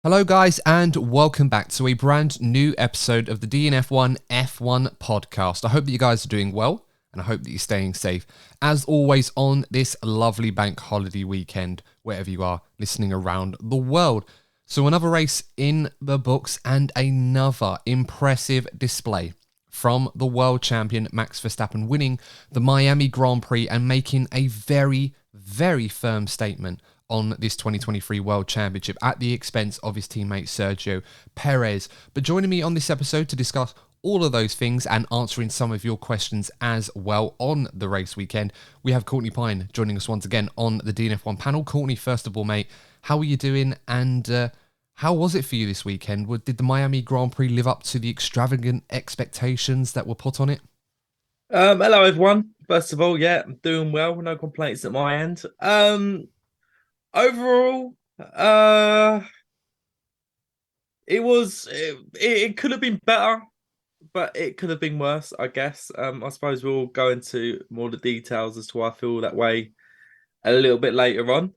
Hello, guys, and welcome back to a brand new episode of the DNF1 F1 podcast. I hope that you guys are doing well, and I hope that you're staying safe, as always, on this lovely bank holiday weekend, wherever you are listening around the world. So another race in the books and another impressive display from the world champion Max Verstappen, winning the Miami Grand Prix and making a very, very firm statement on this 2023 World Championship at the expense of his teammate Sergio Perez. But joining me on this episode to discuss all of those things and answering some of your questions as well on the race weekend, we have Courtney Pine joining us once again on the DNF1 panel. Courtney, first of all, mate, how are you doing, and how was it for you this weekend? Did the Miami Grand Prix live up to the extravagant expectations that were put on it? Hello everyone. First of all, yeah, I'm doing well. No complaints at my end. Overall, it could have been better, but it could have been worse, I guess. I suppose we'll go into more of the details as to why I feel that way a little bit later on.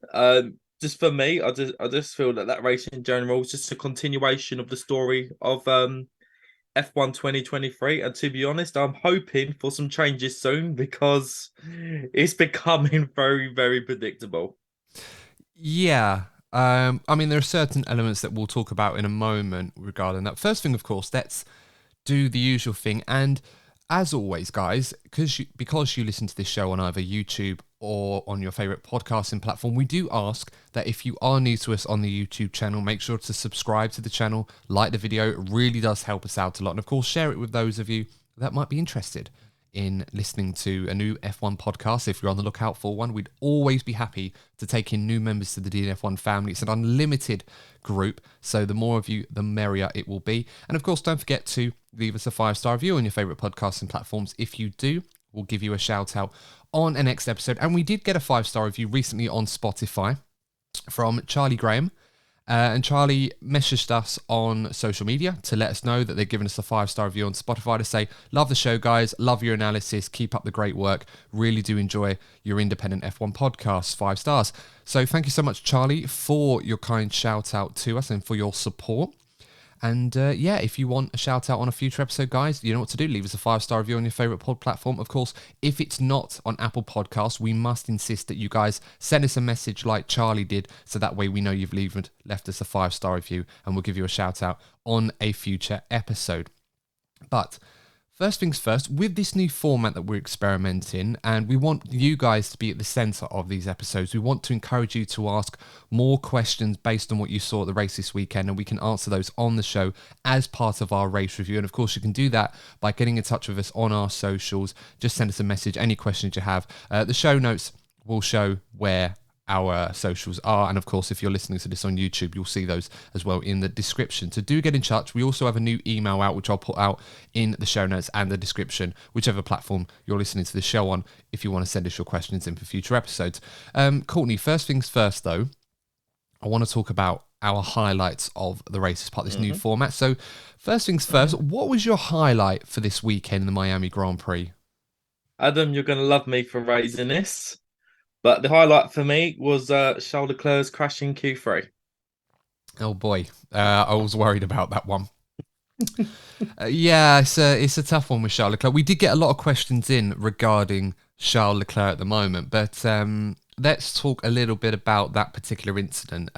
Just for me, I just feel that that race in general is just a continuation of the story of F1 2023. And to be honest, I'm hoping for some changes soon because it's becoming very, very predictable. Yeah. I mean, there are certain elements that we'll talk about in a moment regarding that. First thing, of course, let's do the usual thing. And as always, guys, because you listen to this show on either YouTube or on your favorite podcasting platform, we do ask that if you are new to us on the YouTube channel, make sure to subscribe to the channel, like the video. It really does help us out a lot. And of course, share it with those of you that might be interested in listening to a new F1 podcast. If you're on the lookout for one, we'd always be happy to take in new members to the DNF1 family. It's an unlimited group, so the more of you, the merrier it will be. And of course, don't forget to leave us a 5-star review on your favorite podcasting platforms. If you do, we'll give you a shout out on a next episode. And we did get a 5-star review recently on Spotify from Charlie Graham. And Charlie messaged us on social media to let us know that they're giving us a 5-star review on Spotify to say, love the show, guys. Love your analysis. Keep up the great work. Really do enjoy your independent F1 podcast. 5 stars. So thank you so much, Charlie, for your kind shout out to us and for your support. And yeah, if you want a shout out on a future episode, guys, you know what to do. Leave us a 5-star review on your favorite pod platform. Of course, if it's not on Apple Podcasts, we must insist that you guys send us a message like Charlie did, so that way we know you've left us a 5-star review and we'll give you a shout out on a future episode. But first things first, with this new format that we're experimenting, and we want you guys to be at the center of these episodes, we want to encourage you to ask more questions based on what you saw at the race this weekend, and we can answer those on the show as part of our race review. And of course, you can do that by getting in touch with us on our socials. Just send us a message, any questions you have. The show notes will show where our socials are, and of course, if you're listening to this on YouTube, you'll see those as well in the description. So do get in touch. We also have a new email out, which I'll put out in the show notes and the description, whichever platform you're listening to the show on, if you want to send us your questions in for future episodes. Courtney, first things first though, I want to talk about our highlights of the race as part of this new format. So first things first, what was your highlight for this weekend in the Miami Grand Prix? Adam, you're going to love me for raising this, but the highlight for me was Charles Leclerc's crash in Q3. Oh boy, I was worried about that one. Yeah, it's a tough one with Charles Leclerc. We did get a lot of questions in regarding Charles Leclerc at the moment, but let's talk a little bit about that particular incident.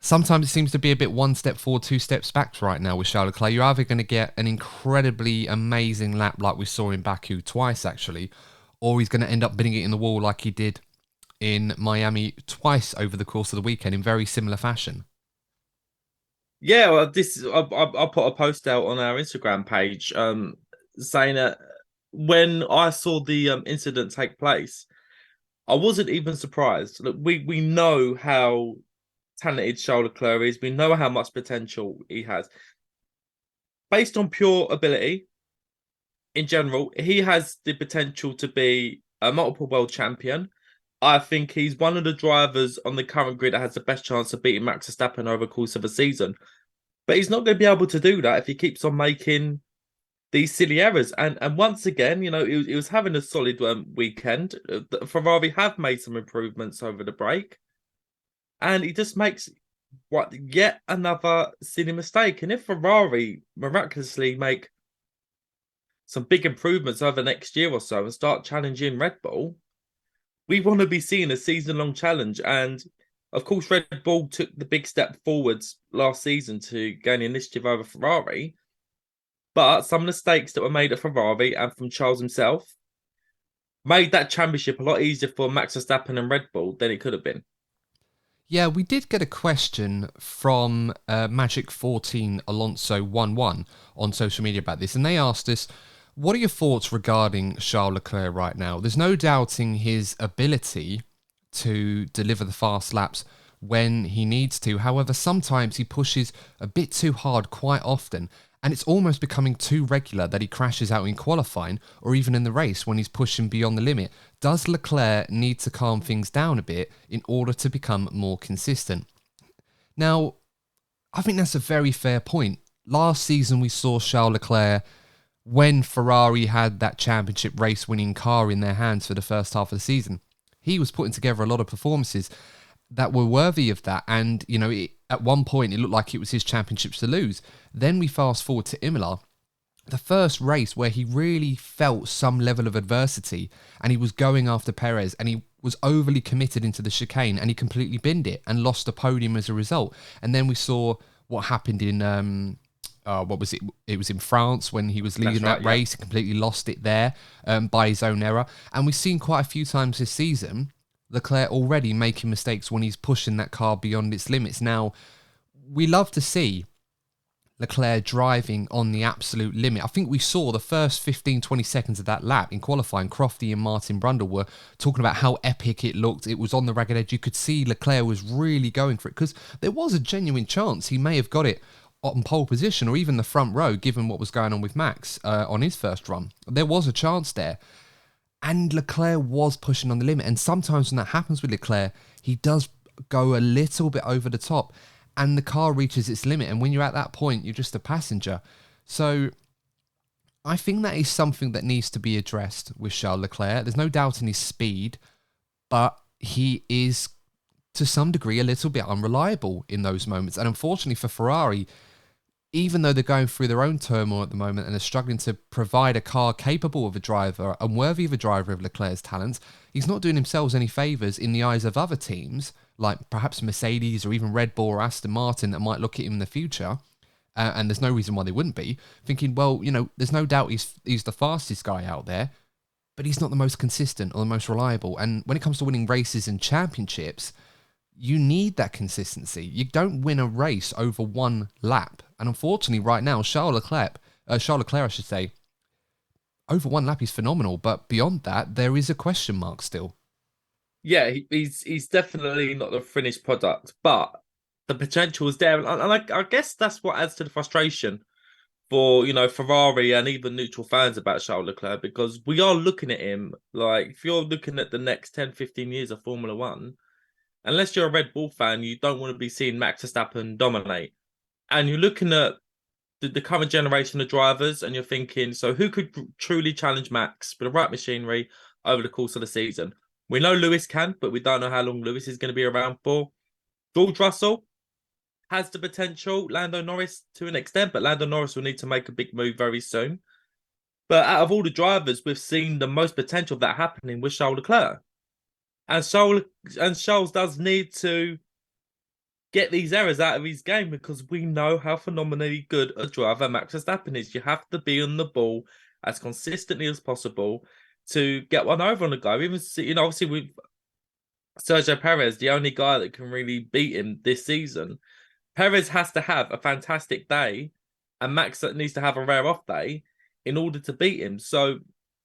Sometimes it seems to be a bit one step forward, 2 steps back right now with Charles Leclerc. You're either going to get an incredibly amazing lap like we saw in Baku twice, actually, or he's going to end up bidding it in the wall like he did in Miami twice over the course of the weekend in very similar fashion. Yeah, well, I put a post out on our Instagram page, saying that when I saw the incident take place, I wasn't even surprised. Look, we know how talented Charles Leclerc is. We know how much potential he has. Based on pure ability, in general, he has the potential to be a multiple world champion. I think he's one of the drivers on the current grid that has the best chance of beating Max Verstappen over the course of a season. But he's not going to be able to do that if he keeps on making these silly errors. And once again, he was having a solid weekend. Ferrari have made some improvements over the break, and he just makes what yet another silly mistake. And if Ferrari miraculously make some big improvements over the next year or so and start challenging Red Bull, we want to be seeing a season-long challenge. And of course, Red Bull took the big step forwards last season to gain initiative over Ferrari. But some mistakes that were made at Ferrari and from Charles himself made that championship a lot easier for Max Verstappen and Red Bull than it could have been. Yeah, we did get a question from Magic 14 Alonso 11 on social media about this, and they asked us, what are your thoughts regarding Charles Leclerc right now? There's no doubting his ability to deliver the fast laps when he needs to. However, sometimes he pushes a bit too hard quite often, and it's almost becoming too regular that he crashes out in qualifying or even in the race when he's pushing beyond the limit. Does Leclerc need to calm things down a bit in order to become more consistent? Now, I think that's a very fair point. Last season, we saw Charles Leclerc, when Ferrari had that championship race winning car in their hands for the first half of the season, he was putting together a lot of performances that were worthy of that. And, at one point, it looked like it was his championships to lose. Then we fast forward to Imola, the first race where he really felt some level of adversity and he was going after Perez and he was overly committed into the chicane and he completely binned it and lost the podium as a result. And then we saw what happened in what was it? It was in France when he was leading that race. He completely lost it there by his own error. And we've seen quite a few times this season Leclerc already making mistakes when he's pushing that car beyond its limits. Now, we love to see Leclerc driving on the absolute limit. I think we saw the first 15, 20 seconds of that lap in qualifying. Crofty and Martin Brundle were talking about how epic it looked. It was on the ragged edge. You could see Leclerc was really going for it because there was a genuine chance he may have got it on pole position or even the front row, given what was going on with Max on his first run. There was a chance there. And Leclerc was pushing on the limit. And sometimes when that happens with Leclerc, he does go a little bit over the top and the car reaches its limit. And when you're at that point, you're just a passenger. So I think that is something that needs to be addressed with Charles Leclerc. There's no doubt in his speed, but he is to some degree a little bit unreliable in those moments. And unfortunately for Ferrari, even though they're going through their own turmoil at the moment and are struggling to provide a car capable of a driver and worthy of a driver of Leclerc's talents, he's not doing himself any favours in the eyes of other teams, like perhaps Mercedes or even Red Bull or Aston Martin that might look at him in the future. And there's no reason why they wouldn't be, thinking, well, there's no doubt he's the fastest guy out there, but he's not the most consistent or the most reliable. And when it comes to winning races and championships, you need that consistency. You don't win a race over one lap. And unfortunately, right now, Charles Leclerc, I should say, over one lap is phenomenal. But beyond that, there is a question mark still. Yeah, he's definitely not the finished product, but the potential is there. And I guess that's what adds to the frustration for, Ferrari and even neutral fans about Charles Leclerc, because we are looking at him like, if you're looking at the next 10, 15 years of Formula One, unless you're a Red Bull fan, you don't want to be seeing Max Verstappen dominate. And you're looking at the current generation of drivers and you're thinking, so who could truly challenge Max with the right machinery over the course of the season? We know Lewis can, but we don't know how long Lewis is going to be around for. George Russell has the potential, Lando Norris to an extent, but Lando Norris will need to make a big move very soon. But out of all the drivers, we've seen the most potential of that happening with Charles Leclerc. And Charles does need to get these errors out of his game because we know how phenomenally good a driver Max Verstappen is. You have to be on the ball as consistently as possible to get one over on the go. Even obviously with Sergio Perez, the only guy that can really beat him this season. Perez has to have a fantastic day, and Max needs to have a rare off day in order to beat him. So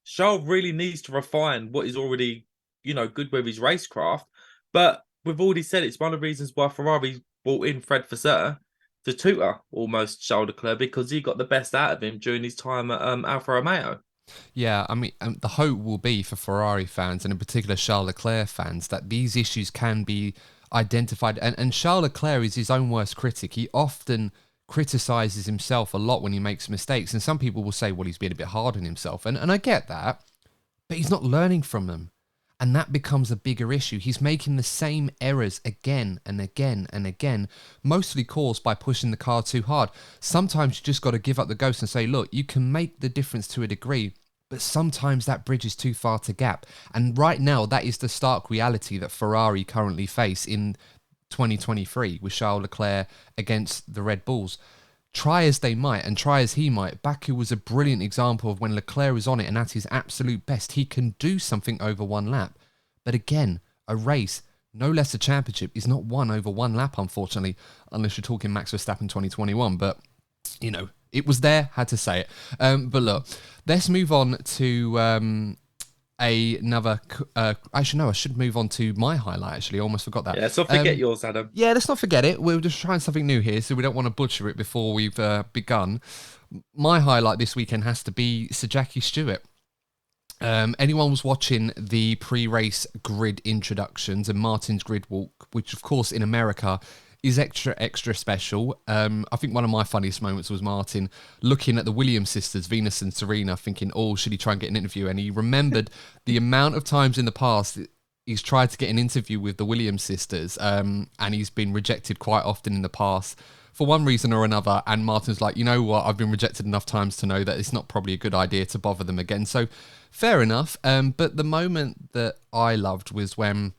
Charles really needs to refine what is already, good with his racecraft. But we've already said it's one of the reasons why Ferrari brought in Fred Vasseur to tutor almost Charles Leclerc, because he got the best out of him during his time at Alfa Romeo. Yeah, I mean, the hope will be for Ferrari fans, and in particular Charles Leclerc fans, that these issues can be identified. And Charles Leclerc is his own worst critic. He often criticizes himself a lot when he makes mistakes. And some people will say, well, he's being a bit hard on himself. And I get that, but he's not learning from them. And that becomes a bigger issue. He's making the same errors again and again and again, mostly caused by pushing the car too hard. Sometimes you just got to give up the ghost and say, look, you can make the difference to a degree, but sometimes that bridge is too far to gap. And right now, that is the stark reality that Ferrari currently face in 2023 with Charles Leclerc against the Red Bulls. Try as they might and try as he might, Baku was a brilliant example of when Leclerc is on it and at his absolute best, he can do something over one lap. But again, a race, no less a championship, is not won over one lap, unfortunately, unless you're talking Max Verstappen 2021. But, you know, it was there, had to say it. But look, let's move on to another. Actually, no, I should move on to my highlight. Actually, I almost forgot that. Yeah, so forget yours, Adam. Yeah, let's not forget it. We're just trying something new here, so we don't want to butcher it before we've begun. My highlight this weekend has to be Sir Jackie Stewart. Anyone was watching the pre-race grid introductions and Martin's grid walk, which of course in America is extra special. I think one of my funniest moments was Martin looking at the Williams sisters, Venus and Serena, thinking, oh, should he try and get an interview? And he remembered the amount of times in the past he's tried to get an interview with the Williams sisters, and he's been rejected quite often in the past for one reason or another. And Martin's like, you know what, I've been rejected enough times to know that it's not probably a good idea to bother them again. So fair enough. But the moment that I loved was when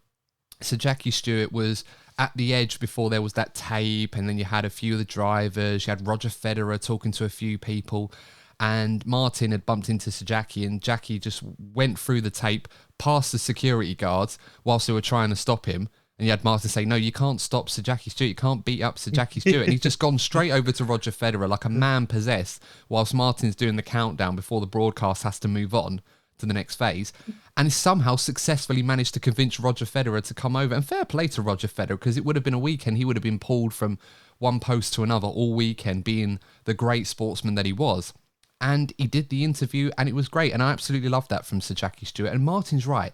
Sir Jackie Stewart was at the edge before there was that tape, and then you had a few of the drivers, you had Roger Federer talking to a few people, and Martin had bumped into Sir Jackie, and Jackie just went through the tape past the security guards whilst they were trying to stop him. And you had Martin say, no, you can't stop Sir Jackie Stewart. You can't beat up Sir Jackie Stewart. And he's just gone straight over to Roger Federer like a man possessed whilst Martin's doing the countdown before the broadcast has to move on to the next phase. And somehow successfully managed to convince Roger Federer to come over. And fair play to Roger Federer, because it would have been a weekend. He would have been pulled from one post to another all weekend, being the great sportsman that he was. And he did the interview and it was great. And I absolutely loved that from Sir Jackie Stewart. And Martin's right.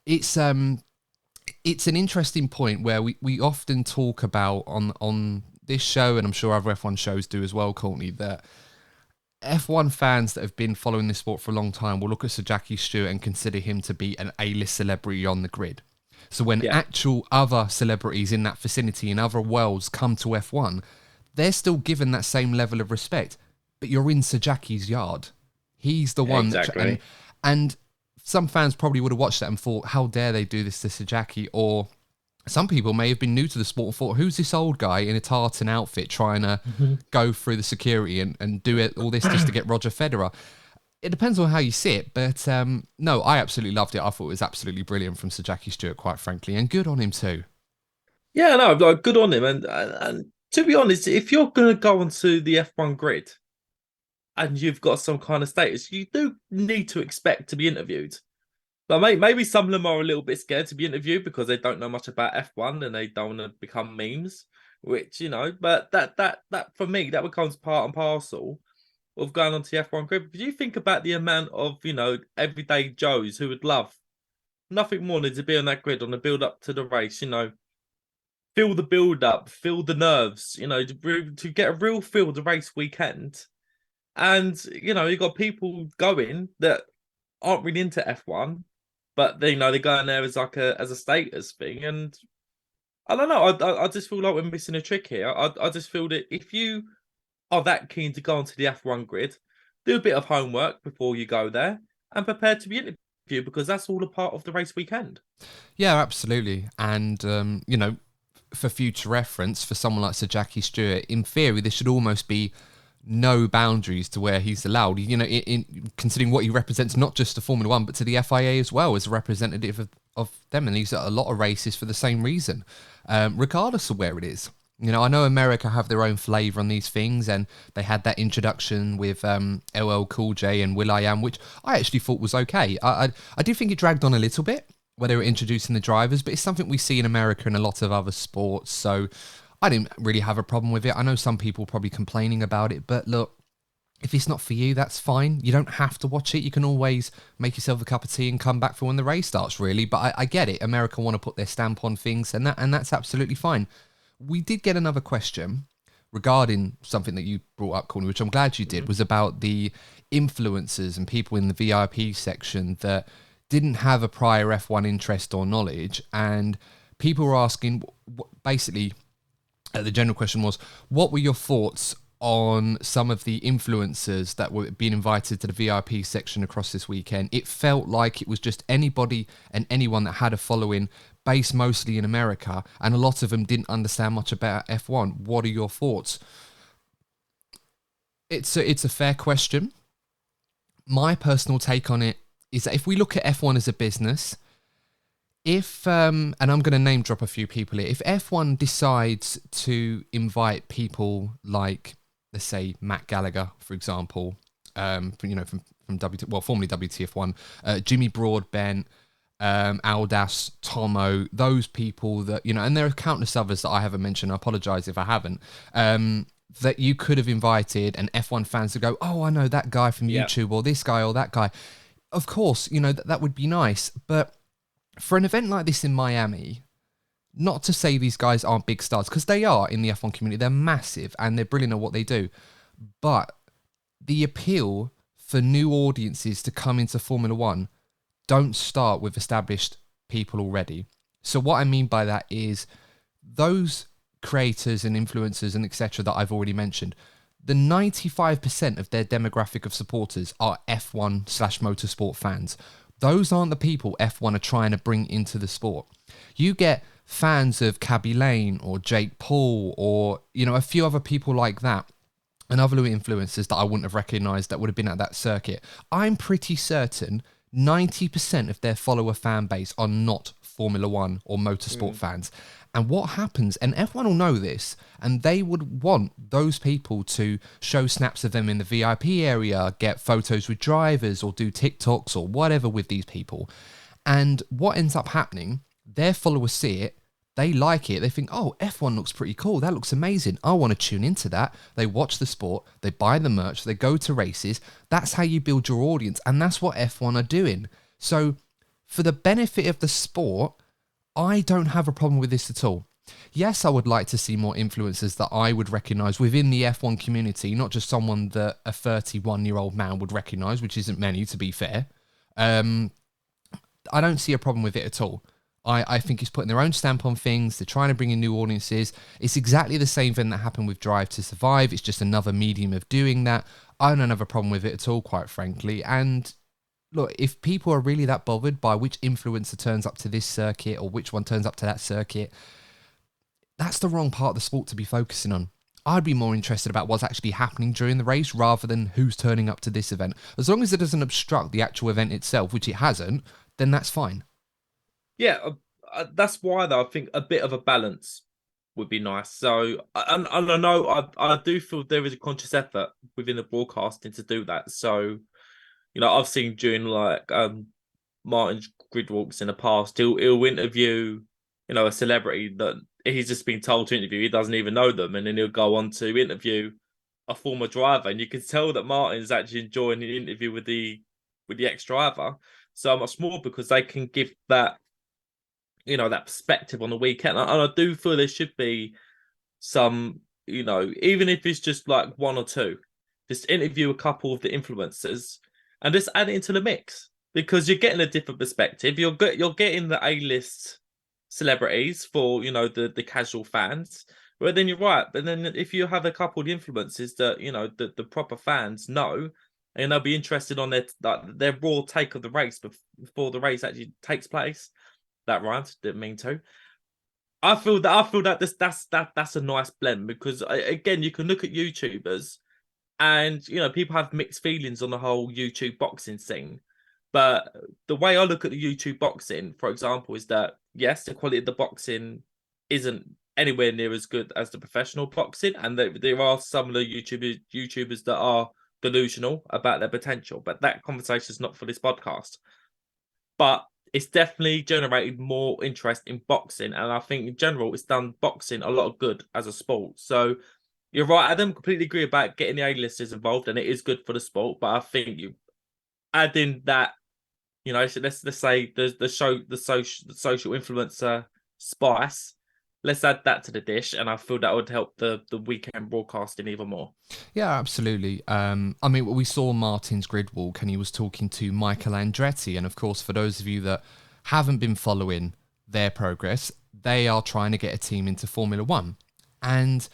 It's an interesting point where we often talk about on this show, and I'm sure other F1 shows do as well, Courtney, that F1 fans that have been following this sport for a long time will look at Sir Jackie Stewart and consider him to be an A-list celebrity on the grid. So when actual other celebrities in that vicinity in other worlds come to F1, they're still given that same level of respect. But you're in Sir Jackie's yard. He's the one. Exactly. And some fans probably would have watched that and thought, how dare they do this to Sir Jackie? Or some people may have been new to the sport and thought, who's this old guy in a tartan outfit trying to go through the security and do all this just to get Roger Federer? It depends on how you see it, but no, I absolutely loved it. I thought it was absolutely brilliant from Sir Jackie Stewart, quite frankly, and good on him too. Yeah, no, like, good on him. And to be honest, if you're going to go onto the F1 grid and you've got some kind of status, you do need to expect to be interviewed. But maybe some of them are a little bit scared to be interviewed because they don't know much about F1 and they don't want to become memes, which, you know, but that for me, that becomes part and parcel of going onto the F1 grid. If you think about the amount of, you know, everyday Joes who would love nothing more than to be on that grid on the build up to the race, you know, feel the build up, feel the nerves, you know, to get a real feel of the race weekend. And, you know, you've got people going that aren't really into F1, but they, you know, they're going there as like as a status thing. And I don't know, I just feel like we're missing a trick here. I just feel that if you are that keen to go onto the F1 grid, do a bit of homework before you go there and prepare to be interviewed, because that's all a part of the race weekend. Yeah, absolutely. And, you know, for future reference, for someone like Sir Jackie Stewart, in theory, there should almost be no boundaries to where he's allowed, you know, in considering what he represents, not just to Formula One, but to the FIA as well, as a representative of them. And he's at a lot of races for the same reason, regardless of where it is. You know, I know America have their own flavour on these things, and they had that introduction with LL Cool J and will.i.am, which I actually thought was okay. I did think it dragged on a little bit where they were introducing the drivers, but it's something we see in America and a lot of other sports, so I didn't really have a problem with it. I know some people probably complaining about it, but look, if it's not for you, that's fine. You don't have to watch it. You can always make yourself a cup of tea and come back for when the race starts, really. But I get it. America want to put their stamp on things, and that's absolutely fine. We did get another question regarding something that you brought up, Courtney, which I'm glad you did, was about the influencers and people in the VIP section that didn't have a prior F1 interest or knowledge, and people were asking, basically, the general question was, what were your thoughts on some of the influencers that were being invited to the VIP section across this weekend? It felt like it was just anybody and anyone that had a following based mostly in America, and a lot of them didn't understand much about F1. What are your thoughts? It's a fair question. My personal take on it is that if we look at F1 as a business, if and I'm going to name drop a few people here, if F1 decides to invite people like, let's say, Matt Gallagher, for example, from formerly WTF1, Jimmy Broadbent, Aldas, Tomo, those people that, and there are countless others that I haven't mentioned. I apologize if I haven't. That you could have invited, and F1 fans to go, oh, I know that guy from YouTube, or this guy or that guy. Of course, that would be nice. But for an event like this in Miami, not to say these guys aren't big stars, because they are in the F1 community. They're massive and they're brilliant at what they do. But the appeal for new audiences to come into Formula One don't start with established people already. So what I mean by that is those creators and influencers and etc. that I've already mentioned, the 95% of their demographic of supporters are F1/motorsport fans. Those aren't the people F1 are trying to bring into the sport. You get fans of Cabby Lane or Jake Paul or, a few other people like that, and other influencers that I wouldn't have recognised that would have been at that circuit. I'm pretty certain 90% of their follower fan base are not Formula One or motorsport fans. And what happens, and F1 will know this, and they would want those people to show snaps of them in the VIP area, get photos with drivers, or do TikToks or whatever with these people. And what ends up happening, their followers see it, they like it, they think, oh, F1 looks pretty cool, that looks amazing, I want to tune into that. They watch the sport, they buy the merch, they go to races. That's how you build your audience, and that's what F1 are doing. So for the benefit of the sport, I don't have a problem with this at all. Yes, I would like to see more influencers that I would recognise within the F1 community, not just someone that a 31-year-old man would recognise, which isn't many, to be fair. I don't see a problem with it at all. I think it's putting their own stamp on things. They're trying to bring in new audiences. It's exactly the same thing that happened with Drive to Survive. It's just another medium of doing that. I don't have a problem with it at all, quite frankly. And look, if people are really that bothered by which influencer turns up to this circuit or which one turns up to that circuit, that's the wrong part of the sport to be focusing on. I'd be more interested about what's actually happening during the race rather than who's turning up to this event. As long as it doesn't obstruct the actual event itself, which it hasn't, then that's fine. Yeah, that's why though I think a bit of a balance would be nice. So, and I know I do feel there is a conscious effort within the broadcasting to do that. So, I've seen during like Martin's grid walks in the past, he'll interview, a celebrity that he's just been told to interview. He doesn't even know them, and then he'll go on to interview a former driver, and you can tell that Martin's actually enjoying the interview with the ex-driver so much more because they can give that, that perspective on the weekend. And I do feel there should be some, even if it's just like one or two, just interview a couple of the influencers and just add it into the mix because you're getting a different perspective. You're getting the A-list celebrities for, the casual fans. But then you're right. But then if you have a couple of influencers that, the proper fans know, and they'll be interested on their raw take of the race before the race actually takes place. That rhymes, didn't mean to. I feel that that's a nice blend because again, you can look at YouTubers and people have mixed feelings on the whole YouTube boxing scene. But the way I look at the YouTube boxing, for example, is that yes, the quality of the boxing isn't anywhere near as good as the professional boxing, and there are some of the YouTubers that are delusional about their potential. But that conversation is not for this podcast. But it's definitely generated more interest in boxing, and I think in general it's done boxing a lot of good as a sport. So you're right, Adam. Completely agree about getting the A-listers involved, and it is good for the sport. But I think you add in that, so let's say the social influencer spice, let's add that to the dish, and I feel that would help the weekend broadcasting even more. Yeah, absolutely. I mean, we saw Martin's grid walk and he was talking to Michael Andretti. And of course, for those of you that haven't been following their progress, they are trying to get a team into Formula One. And,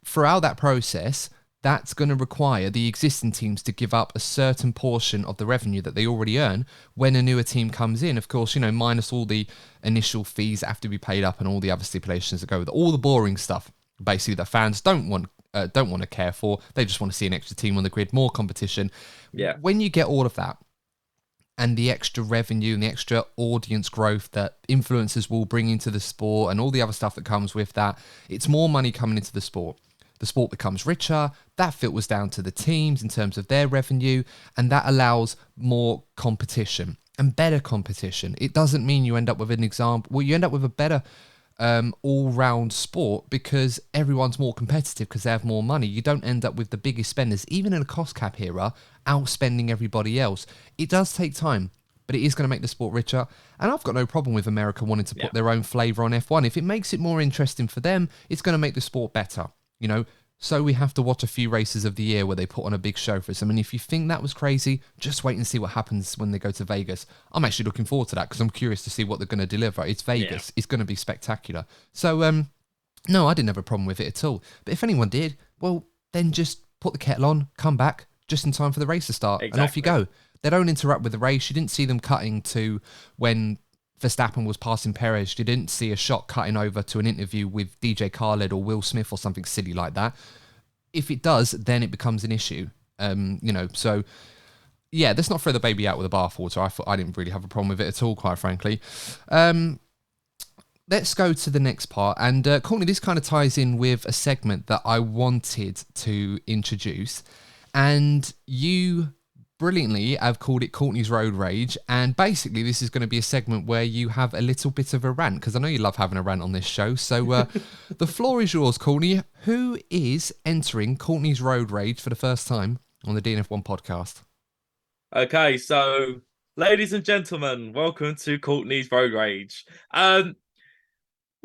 throughout that process, that's going to require the existing teams to give up a certain portion of the revenue that they already earn when a newer team comes in. Of course, minus all the initial fees that have to be paid up and all the other stipulations that go with it, all the boring stuff, basically, that fans don't want to care for. They just want to see an extra team on the grid, more competition. Yeah. When you get all of that and the extra revenue and the extra audience growth that influencers will bring into the sport and all the other stuff that comes with that, it's more money coming into the sport. The sport becomes richer. That filters down to the teams in terms of their revenue, and that allows more competition and better competition. It doesn't mean you end up with an example. Well, you end up with a better all-round sport because everyone's more competitive because they have more money. You don't end up with the biggest spenders, even in a cost cap era, outspending everybody else. It does take time, but it is going to make the sport richer. And I've got no problem with America wanting to put their own flavour on F1. If it makes it more interesting for them, it's going to make the sport better. So we have to watch a few races of the year where they put on a big show for us. I mean, if you think that was crazy, just wait and see what happens when they go to Vegas. I'm actually looking forward to that because I'm curious to see what they're going to deliver. It's Vegas. It's going to be spectacular. So, no, I didn't have a problem with it at all. But if anyone did, well, then just put the kettle on, come back just in time for the race to start, and off you go. They don't interrupt with the race. You didn't see them cutting to when Verstappen was passing Perez. You didn't see a shot cutting over to an interview with DJ Khaled or Will Smith or something silly like that. If it does, then it becomes an issue. So yeah, let's not throw the baby out with the bathwater. I didn't really have a problem with it at all, quite frankly. Let's go to the next part. And Courtney, this kind of ties in with a segment that I wanted to introduce. And you brilliantly have called it Courtney's Road Rage. And basically, this is going to be a segment where you have a little bit of a rant, because I know you love having a rant on this show. So the floor is yours, Courtney. Who is entering Courtney's Road Rage for the first time on the DNF1 podcast? Okay, so ladies and gentlemen, welcome to Courtney's Road Rage.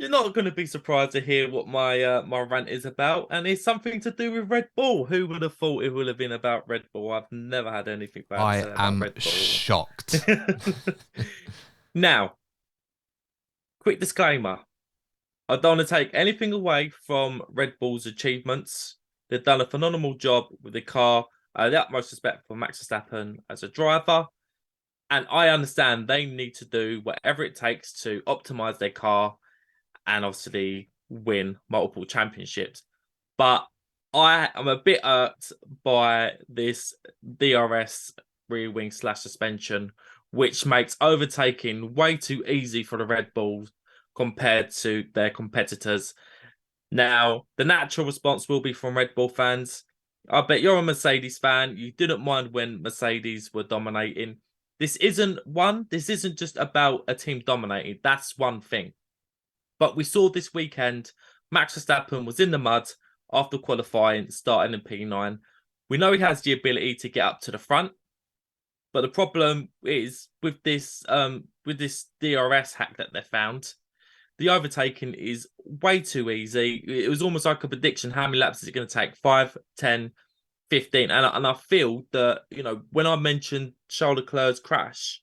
You're not going to be surprised to hear what my rant is about, and it's something to do with Red Bull. Who would have thought it would have been about Red Bull? I've never had anything bad to say about Red Bull. Shocked. Now, quick disclaimer. I don't want to take anything away from Red Bull's achievements. They've done a phenomenal job with the car. The utmost respect for Max Verstappen as a driver. And I understand they need to do whatever it takes to optimize their car and obviously win multiple championships. But I am a bit irked by this DRS rear wing / suspension, which makes overtaking way too easy for the Red Bulls compared to their competitors. Now, the natural response will be from Red Bull fans. I bet you're a Mercedes fan. You didn't mind when Mercedes were dominating. This isn't just about a team dominating. That's one thing. But we saw this weekend, Max Verstappen was in the mud after qualifying, starting in P9. We know he has the ability to get up to the front. But the problem is with this DRS hack that they found, the overtaking is way too easy. It was almost like a prediction. How many laps is it going to take? 5, 10, 15? And I feel that, when I mentioned Charles Leclerc's crash,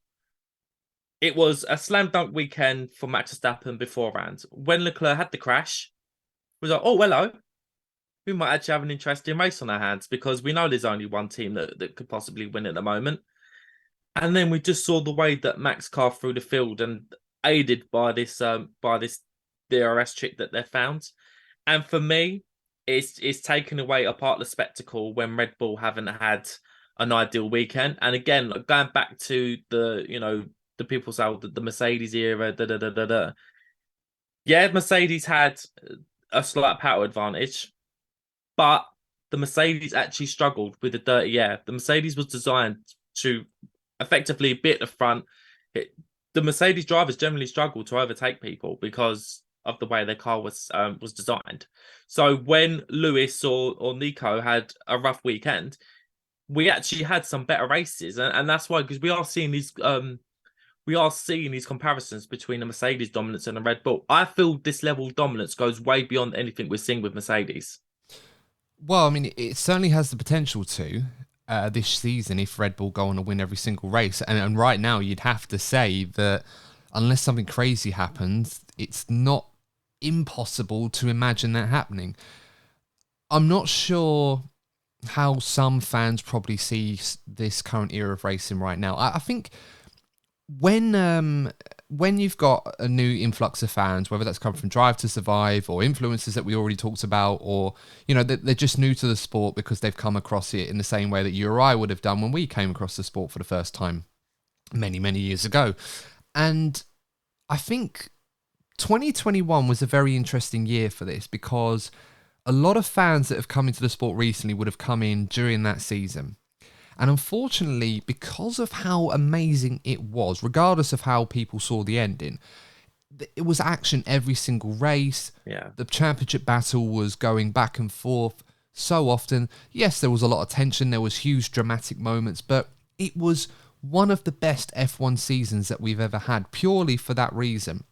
it was a slam dunk weekend for Max Verstappen beforehand. When Leclerc had the crash, it was like, oh, hello. We might actually have an interesting race on our hands because we know there's only one team that could possibly win at the moment. And then we just saw the way that Max carved through the field and aided by this DRS trick that they found. And for me, it's taken away a part of the spectacle when Red Bull haven't had an ideal weekend. And again, going back to the people say the Mercedes era, Yeah, Mercedes had a slight power advantage, but the Mercedes actually struggled with the dirty air. The Mercedes was designed to effectively bit the front. The Mercedes drivers generally struggle to overtake people because of the way their car was designed. So when Lewis or Nico had a rough weekend, we actually had some better races, and that's why, because we are seeing these we are seeing these comparisons between the Mercedes dominance and the Red Bull. I feel this level of dominance goes way beyond anything we're seeing with Mercedes. Well, I mean, it certainly has the potential to this season if Red Bull go on to win every single race. And right now, you'd have to say that unless something crazy happens, it's not impossible to imagine that happening. I'm not sure how some fans probably see this current era of racing right now. I think when you've got a new influx of fans, whether that's come from Drive to Survive or influencers that we already talked about, or they're just new to the sport because they've come across it in the same way that you or I would have done when we came across the sport for the first time many years ago. And I think 2021 was a very interesting year for this because a lot of fans that have come into the sport recently would have come in during that season. And unfortunately, because of how amazing it was, regardless of how people saw the ending, it was action every single race. Yeah. The championship battle was going back and forth so often. Yes, there was a lot of tension. There was huge dramatic moments, but it was one of the best F1 seasons that we've ever had, purely for that reason.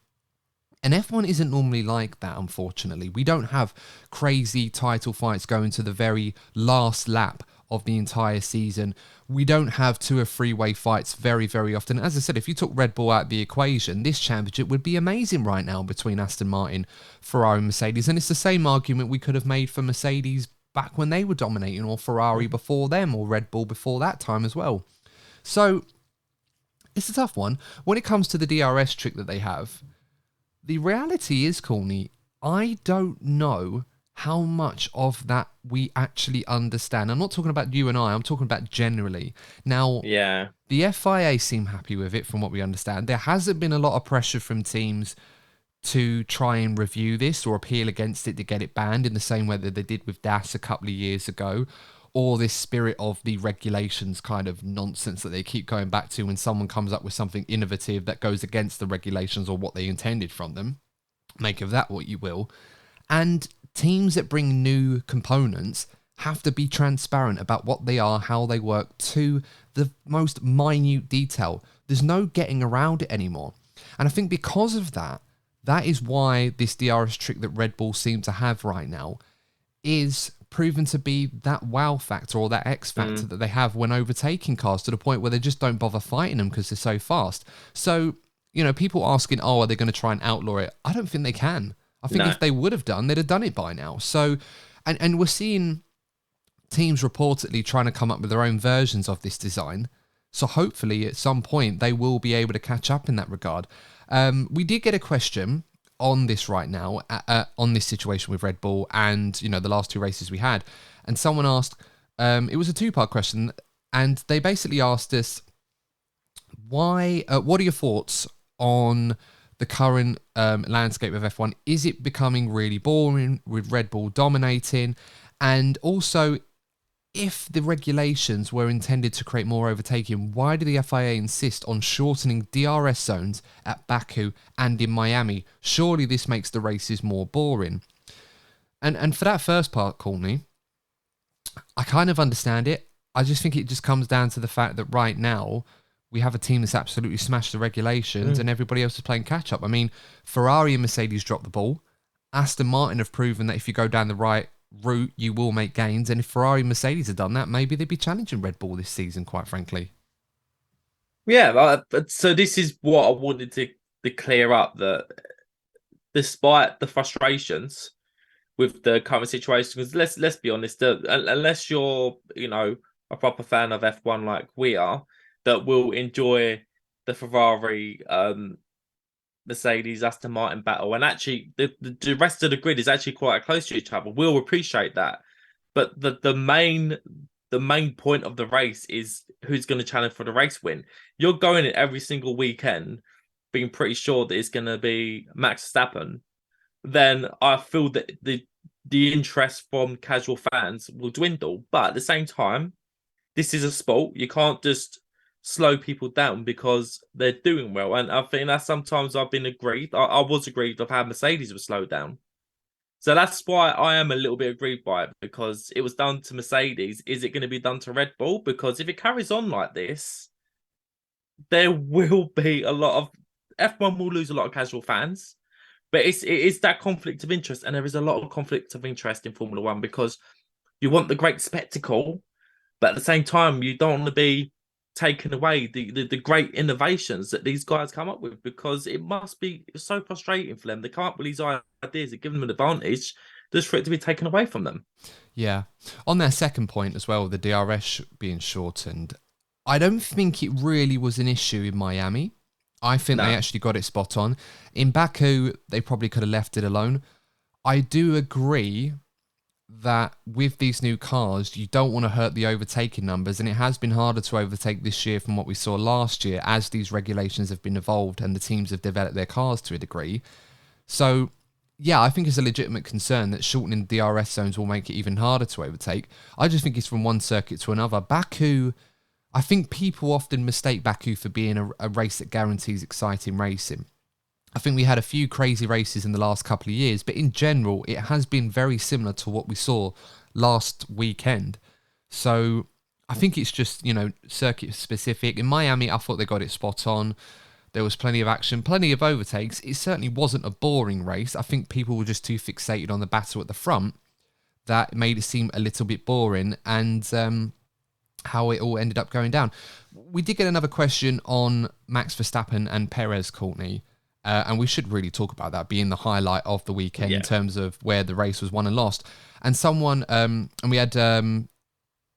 And F1 isn't normally like that, unfortunately. We don't have crazy title fights going to the very last lap of the entire season. We don't have 2 or 3 way fights very often. As I said, if you took Red Bull out of the equation, this championship would be amazing right now between Aston Martin, Ferrari and Mercedes. And it's the same argument we could have made for Mercedes back when they were dominating, or Ferrari before them, or Red Bull before that time as well. So it's a tough one. When it comes to the DRS trick that they have, the reality is, Courtney, I don't know how much of that we actually understand. I'm not talking about you and I'm talking about generally. Now, Yeah. the FIA seem happy with it from what we understand. There hasn't been a lot of pressure from teams to try and review this or appeal against it to get it banned in the same way that they did with DAS a couple of years ago, or this spirit of the regulations kind of nonsense that they keep going back to when someone comes up with something innovative that goes against the regulations or what they intended from them. Make of that what you will. And teams that bring new components have to be transparent about what they are, how they work, to the most minute detail. There's no getting around it anymore. And I think because of that, that is why this DRS trick that Red Bull seem to have right now is proven to be that wow factor or that X factor that they have when overtaking cars, to the point where they just don't bother fighting them because they're so fast. So, people asking, oh, are they going to try and outlaw it? I don't think they can. I think if they would have done, they'd have done it by now. So, and we're seeing teams reportedly trying to come up with their own versions of this design. So hopefully at some point they will be able to catch up in that regard. We did get a question on this right now, on this situation with Red Bull and, the last 2 races we had. And someone asked, it was a 2-part question, and they basically asked us, what are your thoughts on the current landscape of F1? Is it becoming really boring with Red Bull dominating? And also, if the regulations were intended to create more overtaking, why do the FIA insist on shortening DRS zones at Baku and in Miami? Surely this makes the races more boring. And for that first part, Courtney, I kind of understand it. I just think it just comes down to the fact that right now we have a team that's absolutely smashed the regulations and everybody else is playing catch up. I mean, Ferrari and Mercedes dropped the ball. Aston Martin have proven that if you go down the right route, you will make gains. And if Ferrari and Mercedes had done that, maybe they'd be challenging Red Bull this season, quite frankly. Yeah, so this is what I wanted to clear up, that despite the frustrations with the current situation, because let's be honest, unless you're a proper fan of F1 like we are, that will enjoy the Ferrari, Mercedes, Aston Martin battle, and actually the rest of the grid is actually quite close to each other. We'll appreciate that, but the main point of the race is who's going to challenge for the race win. You're going in every single weekend being pretty sure that it's going to be Max Verstappen. Then I feel that the interest from casual fans will dwindle. But at the same time, this is a sport. You can't just slow people down because they're doing well. And I think that sometimes I've been aggrieved. I was aggrieved of how Mercedes was slowed down. So that's why I am a little bit aggrieved by it, because it was done to Mercedes. Is it going to be done to Red Bull? Because if it carries on like this, there will be a lot of F1 will lose a lot of casual fans, but it is that conflict of interest, and there is a lot of conflict of interest in Formula One because you want the great spectacle, but at the same time, you don't want to be taking away the great innovations that these guys come up with because it must be so frustrating for them. They come up with these ideas that give them an advantage just for it to be taken away from them. Yeah. On their second point as well, the DRS being shortened, I don't think it really was an issue in Miami. I think they No, actually got it spot on. In Baku, they probably could have left it alone. I do agree that with these new cars, you don't want to hurt the overtaking numbers, and it has been harder to overtake this year from what we saw last year as these regulations have been evolved and the teams have developed their cars to a degree. So, yeah, I think it's a legitimate concern that shortening DRS zones will make it even harder to overtake. I just think it's from one circuit to another. Baku, I think people often mistake Baku for being a race that guarantees exciting racing. I think we had a few crazy races in the last couple of years, but in general, it has been very similar to what we saw last weekend. So I think it's just, circuit specific. In Miami, I thought they got it spot on. There was plenty of action, plenty of overtakes. It certainly wasn't a boring race. I think people were just too fixated on the battle at the front that made it seem a little bit boring, and how it all ended up going down. We did get another question on Max Verstappen and Perez, Courtney. And we should really talk about that being the highlight of the weekend in terms of where the race was won and lost. And someone, and we had,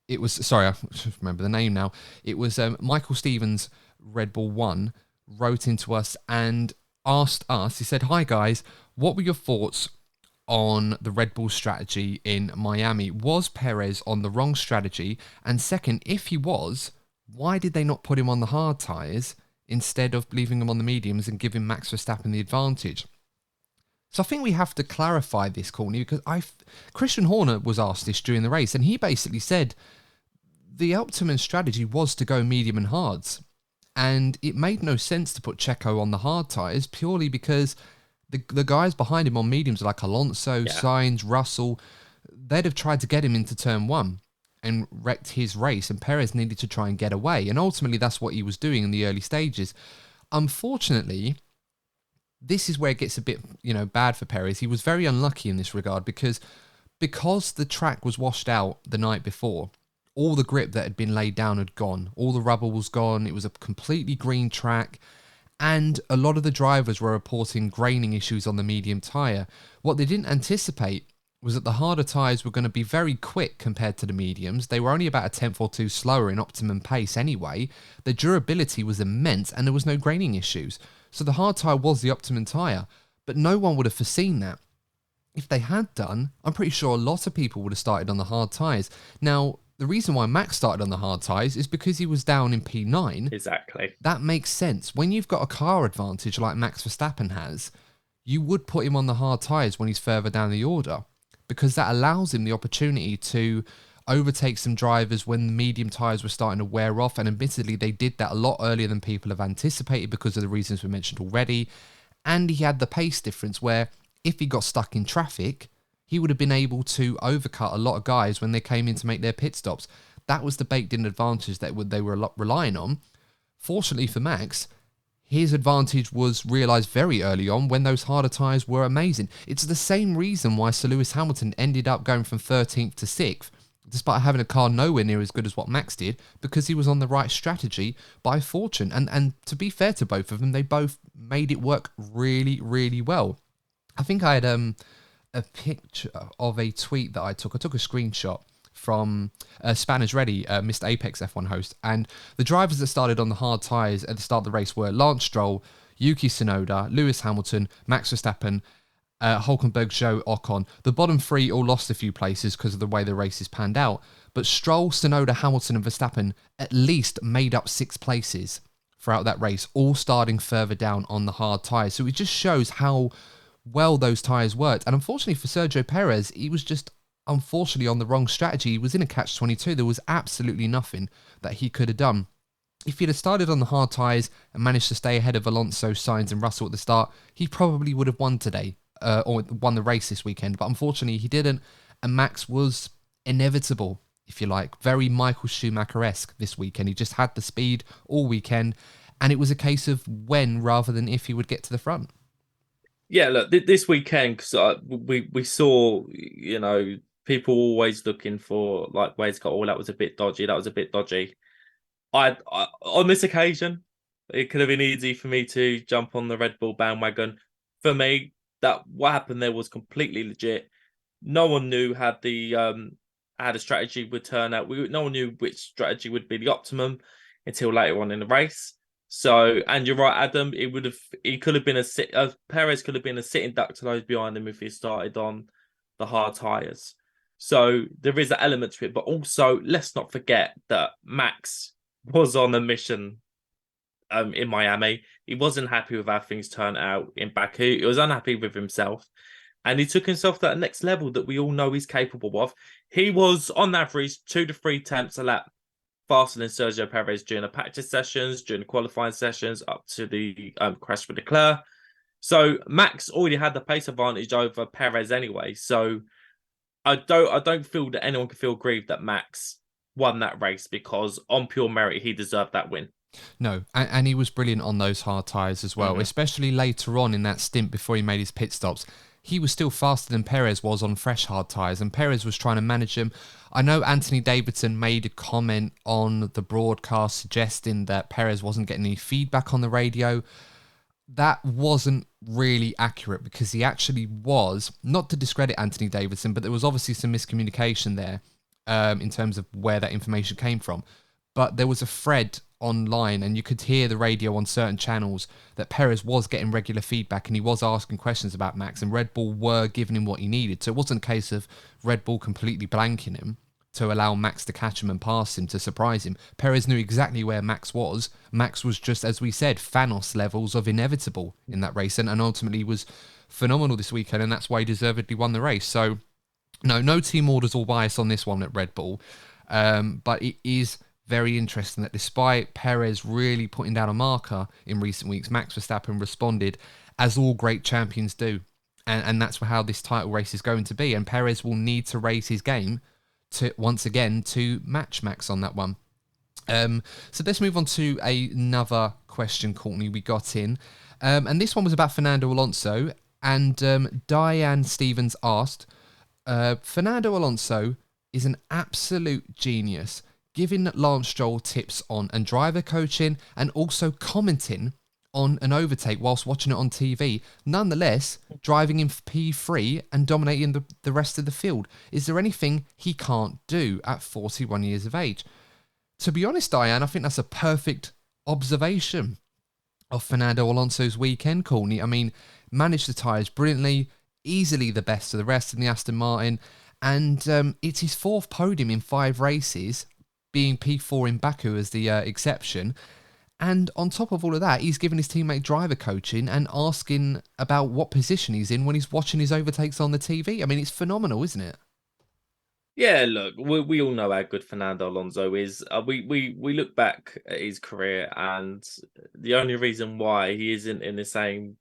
it was, sorry, I should remember the name now. It was Michael Stevens, Red Bull 1, wrote into us and asked us, he said, "Hi guys, what were your thoughts on the Red Bull strategy in Miami? Was Perez on the wrong strategy? And second, if he was, why did they not put him on the hard tyres instead of leaving him on the mediums and giving Max Verstappen the advantage?" So I think we have to clarify this, Courtney, because Christian Horner was asked this during the race, and he basically said the optimum strategy was to go medium and hards. And it made no sense to put Checo on the hard tyres purely because the guys behind him on mediums like Alonso, Sainz, Russell, they'd have tried to get him into turn one and wrecked his race, and Perez needed to try and get away. And ultimately, that's what he was doing in the early stages. Unfortunately, this is where it gets a bit, bad for Perez. He was very unlucky in this regard because the track was washed out the night before, all the grip that had been laid down had gone. All the rubber was gone. It was a completely green track. And a lot of the drivers were reporting graining issues on the medium tyre. What they didn't anticipate was that the harder tyres were going to be very quick compared to the mediums. They were only about a tenth or two slower in optimum pace anyway. The durability was immense and there was no graining issues. So the hard tyre was the optimum tyre, but no one would have foreseen that. If they had done, I'm pretty sure a lot of people would have started on the hard tyres. Now, the reason why Max started on the hard tyres is because he was down in P9. Exactly. That makes sense. When you've got a car advantage like Max Verstappen has, you would put him on the hard tyres when he's further down the order, because that allows him the opportunity to overtake some drivers when the medium tyres were starting to wear off. And admittedly, they did that a lot earlier than people have anticipated because of the reasons we mentioned already. And he had the pace difference where if he got stuck in traffic, he would have been able to overcut a lot of guys when they came in to make their pit stops. That was the baked-in advantage that they were relying on. Fortunately for Max, his advantage was realised very early on when those harder tyres were amazing. It's the same reason why Sir Lewis Hamilton ended up going from 13th to 6th, despite having a car nowhere near as good as what Max did, because he was on the right strategy by fortune. And to be fair to both of them, they both made it work really, really well. I think I had a picture of a tweet that I took. I took a screenshot from Spanners Ready, Mr. Apex F1 host, and the drivers that started on the hard tyres at the start of the race were Lance Stroll, Yuki Tsunoda, Lewis Hamilton, Max Verstappen, Hulkenberg, Zhou, Ocon. The bottom three all lost a few places because of the way the races panned out, but Stroll, Tsunoda, Hamilton and Verstappen at least made up 6 places throughout that race, all starting further down on the hard tyres. So it just shows how well those tyres worked. And unfortunately for Sergio Perez, he was just unfortunately on the wrong strategy. He was in a catch-22. There was absolutely nothing that he could have done. If he'd have started on the hard tyres and managed to stay ahead of Alonso, Sainz and Russell at the start, he probably would have won today, or won the race this weekend. But unfortunately he didn't, and Max was inevitable, if you like, very Michael Schumacher-esque this weekend. He just had the speed all weekend, and it was a case of when rather than if he would get to the front. Yeah, look, this weekend, because we saw, people always looking for like ways to go, oh, that was a bit dodgy, that was a bit dodgy. I on this occasion, it could have been easy for me to jump on the Red Bull bandwagon. For me, that what happened there was completely legit. No one knew how the strategy would turn out. No one knew which strategy would be the optimum until later on in the race. So, and you're right, Adam. He could have been Perez could have been a sitting duck to those behind him if he started on the hard tires. So there is an element to it, but also let's not forget that Max was on a mission in Miami. He wasn't happy with how things turned out in Baku. He was unhappy with himself. And he took himself to that next level that we all know he's capable of. He was, on average, 2 to 3 tenths a lap faster than Sergio Perez during the practice sessions, during the qualifying sessions, up to the crash with Leclerc. So Max already had the pace advantage over Perez anyway. So I don't feel that anyone can feel aggrieved that Max won that race because on pure merit he deserved that win. No, and he was brilliant on those hard tyres as well, especially later on in that stint before he made his pit stops. He was still faster than Perez was on fresh hard tyres, and Perez was trying to manage him. I know Anthony Davidson made a comment on the broadcast suggesting that Perez wasn't getting any feedback on the radio. That wasn't really accurate because he actually was, not to discredit Anthony Davidson, but there was obviously some miscommunication there in terms of where that information came from. But there was a thread online and you could hear the radio on certain channels that Perez was getting regular feedback and he was asking questions about Max and Red Bull were giving him what he needed. So it wasn't a case of Red Bull completely blanking him to allow Max to catch him and pass him to surprise him. Perez knew exactly where Max was. Max was just, as we said, Thanos levels of inevitable in that race and ultimately was phenomenal this weekend and that's why he deservedly won the race. So no team orders or bias on this one at Red Bull. But it is very interesting that despite Perez really putting down a marker in recent weeks, Max Verstappen responded as all great champions do. And that's how this title race is going to be. And Perez will need to raise his game to once again to match Max on that one. So let's move on to another question, Courtney, we got in. And this one was about Fernando Alonso. And Diane Stevens asked, Fernando Alonso is an absolute genius, giving Lance Stroll tips on and driver coaching and also commenting on an overtake whilst watching it on TV. Nonetheless, driving in P3 and dominating the rest of the field. Is there anything he can't do at 41 years of age? To be honest, Diane, I think that's a perfect observation of Fernando Alonso's weekend, Courtney. I mean, managed the tyres brilliantly, easily the best of the rest in the Aston Martin, and it's his fourth podium in 5 races, being P4 in Baku as the exception. And on top of all of that, he's given his teammate driver coaching and asking about what position he's in when he's watching his overtakes on the TV. I mean, it's phenomenal, isn't it? Yeah, look, we all know how good Fernando Alonso is. We look back at his career, and the only reason why he isn't in the same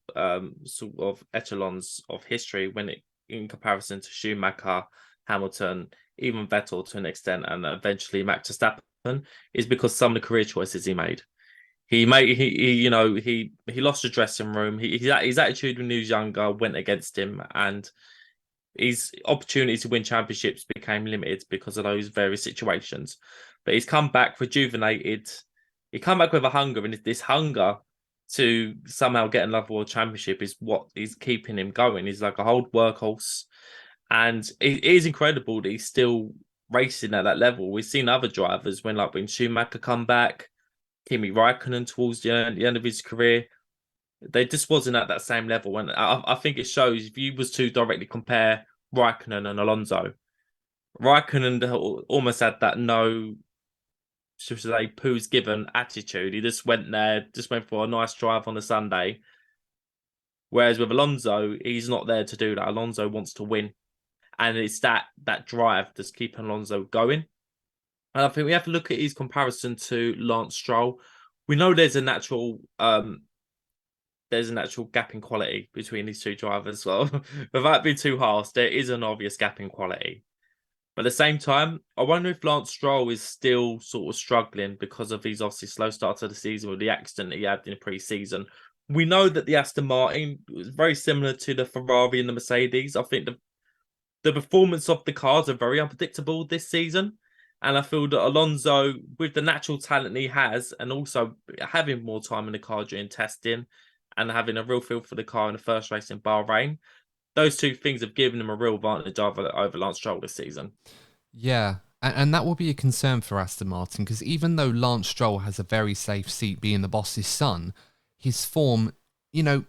sort of echelons of history in comparison to Schumacher, Hamilton, even Vettel to an extent, and eventually Max Verstappen, is because some of the career choices he made. He lost the dressing room. His attitude when he was younger went against him, and his opportunity to win championships became limited because of those various situations. But he's come back rejuvenated. He come back with a hunger, and this hunger to somehow get another world championship is what is keeping him going. He's like a whole workhorse, and it is incredible that he's still racing at that level. We've seen other drivers when Schumacher come back, Kimi Raikkonen towards the end of his career. They just wasn't at that same level. And I think it shows if you was to directly compare Raikkonen and Alonso, Raikkonen almost had that no, should I say, poo's given attitude. He just went there, just went for a nice drive on a Sunday. Whereas with Alonso, he's not there to do that. Alonso wants to win. And it's that drive that's keeping Alonso going. And I think we have to look at his comparison to Lance Stroll. We know there's a natural gap in quality between these two drivers as well. Without being too harsh, there is an obvious gap in quality. But at the same time, I wonder if Lance Stroll is still sort of struggling because of his obviously slow start to the season with the accident that he had in the pre-season. We know that the Aston Martin was very similar to the Ferrari and the Mercedes. I think the performance of the cars are very unpredictable this season. And I feel that Alonso, with the natural talent he has, and also having more time in the car during testing and having a real feel for the car in the first race in Bahrain, those two things have given him a real advantage over Lance Stroll this season. Yeah, and that will be a concern for Aston Martin because even though Lance Stroll has a very safe seat being the boss's son, his form, you know,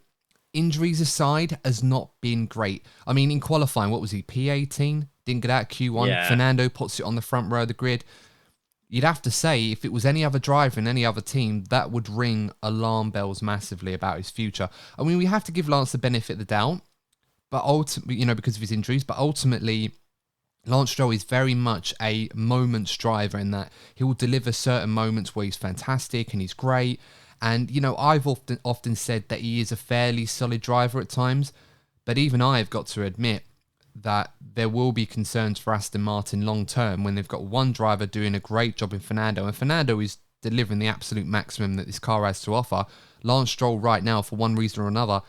injuries aside, has not been great. I mean, in qualifying, what was he, P18? Didn't get out Q1. Yeah. Fernando puts it on the front row of the grid. You'd have to say, if it was any other driver in any other team, that would ring alarm bells massively about his future. I mean, we have to give Lance the benefit of the doubt, but ultimately, you know, because of his injuries, but ultimately, Lance Stroll is very much a moments driver in that he will deliver certain moments where he's fantastic and he's great. And, you know, I've often said that he is a fairly solid driver at times, but even I've got to admit that there will be concerns for Aston Martin long term when they've got one driver doing a great job in Fernando, and Fernando is delivering the absolute maximum that this car has to offer. Lance Stroll right now, for one reason or another,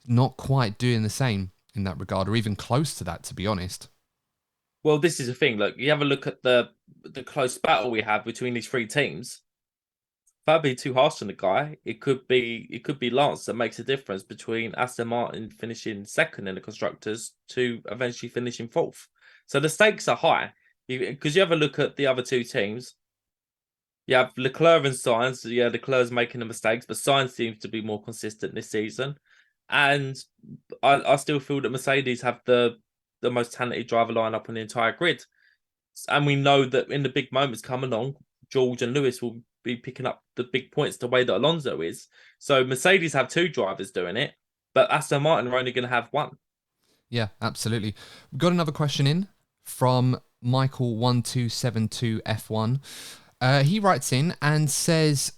not quite doing the same in that regard, or even close to that, to be honest. Well, this is the thing. Look, you have a look at the close battle we have between these three teams. If I'd be too harsh on the guy, it could be Lance that makes a difference between Aston Martin finishing second in the constructors to eventually finishing fourth. So the stakes are high because you have a look at the other two teams. You have Leclerc and Sainz. Yeah, Leclerc's making the mistakes, but Sainz seems to be more consistent this season. And I still feel that Mercedes have the most talented driver lineup on the entire grid. And we know that in the big moments come along, George and Lewis will be picking up the big points the way that Alonso is. So Mercedes have two drivers doing it, but Aston Martin are only going to have one. Yeah, absolutely. We've got another question in from Michael1272F1. He writes in and says,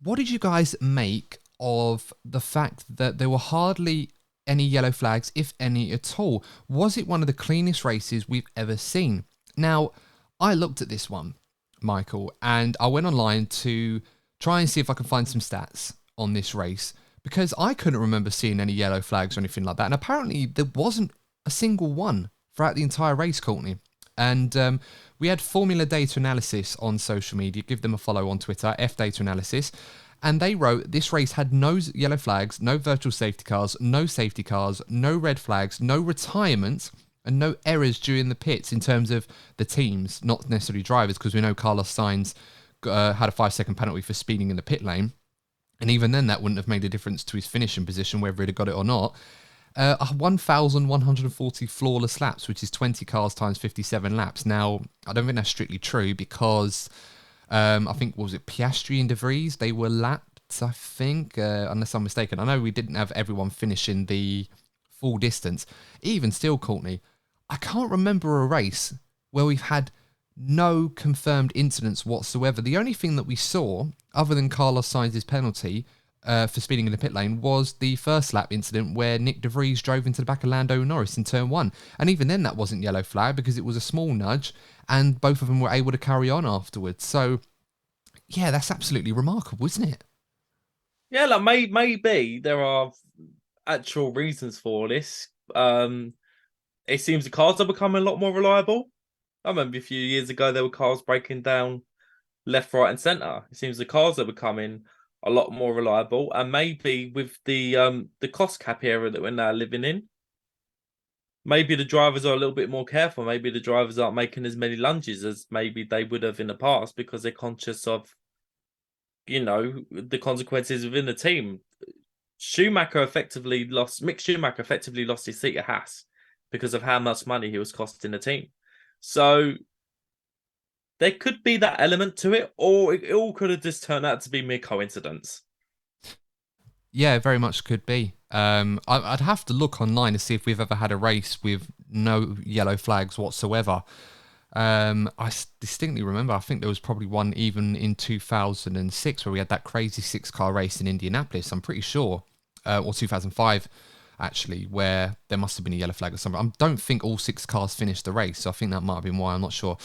what did you guys make of the fact that there were hardly any yellow flags, if any at all? Was it one of the cleanest races we've ever seen? Now, I looked at this one, Michael, and I went online to try and see if I could find some stats on this race because I couldn't remember seeing any yellow flags or anything like that. And apparently there wasn't a single one throughout the entire race, Courtney. And we had Formula Data Analysis on social media. Give them a follow on Twitter, F Data Analysis. And they wrote this race had no yellow flags, no virtual safety cars, no red flags, no retirements, and no errors during the pits in terms of the teams, not necessarily drivers, because we know Carlos Sainz had a 5-second penalty for speeding in the pit lane. And even then, that wouldn't have made a difference to his finishing position, whether he'd have got it or not. 1,140 flawless laps, which is 20 cars times 57 laps. Now, I don't think that's strictly true because I think, what was it, Piastri and De Vries? They were lapped, I think, unless I'm mistaken. I know we didn't have everyone finishing the full distance. Even still, Courtney, I can't remember a race where we've had no confirmed incidents whatsoever. The only thing that we saw, other than Carlos Sainz's penalty for speeding in the pit lane, was the first lap incident where Nick De Vries drove into the back of Lando Norris in turn 1. And even then, that wasn't yellow flag because it was a small nudge and both of them were able to carry on afterwards. So, yeah, that's absolutely remarkable, isn't it? Yeah, like maybe there are actual reasons for this. It seems the cars are becoming a lot more reliable. I remember a few years ago there were cars breaking down left, right, and centre. It seems the cars are becoming a lot more reliable, and maybe with the cost cap era that we're now living in, maybe the drivers are a little bit more careful. Maybe the drivers aren't making as many lunges as maybe they would have in the past because they're conscious of, the consequences within the team. Mick Schumacher effectively lost his seat at Haas because of how much money he was costing the team. So there could be that element to it, or it all could have just turned out to be mere coincidence. Yeah, very much could be. I'd have to look online to see if we've ever had a race with no yellow flags whatsoever. Distinctly remember, I think there was probably one even in 2006 where we had that crazy 6-car race in Indianapolis, I'm pretty sure, or 2005. actually, where there must have been a yellow flag or something. I don't think all 6 cars finished the race, so I think that might have been why. I'm not sure.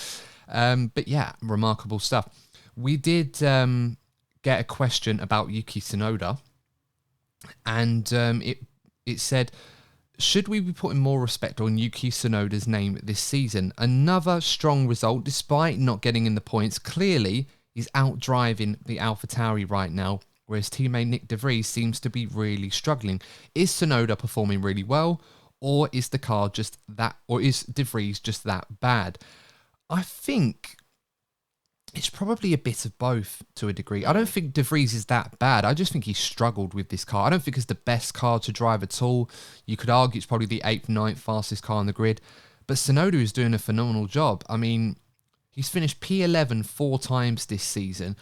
But yeah, remarkable stuff. We did get a question about Yuki Tsunoda, and it said, should we be putting more respect on Yuki Tsunoda's name this season? Another strong result despite not getting in the points. Clearly, he's out driving the AlphaTauri right now, whereas teammate Nick De Vries seems to be really struggling. Is Tsunoda performing really well, or is the car just that, or is De Vries just that bad? I think it's probably a bit of both to a degree. I don't think De Vries is that bad. I just think he struggled with this car. I don't think it's the best car to drive at all. You could argue it's probably the 8th, 9th fastest car on the grid. But Tsunoda is doing a phenomenal job. I mean, he's finished P11 4 times this season,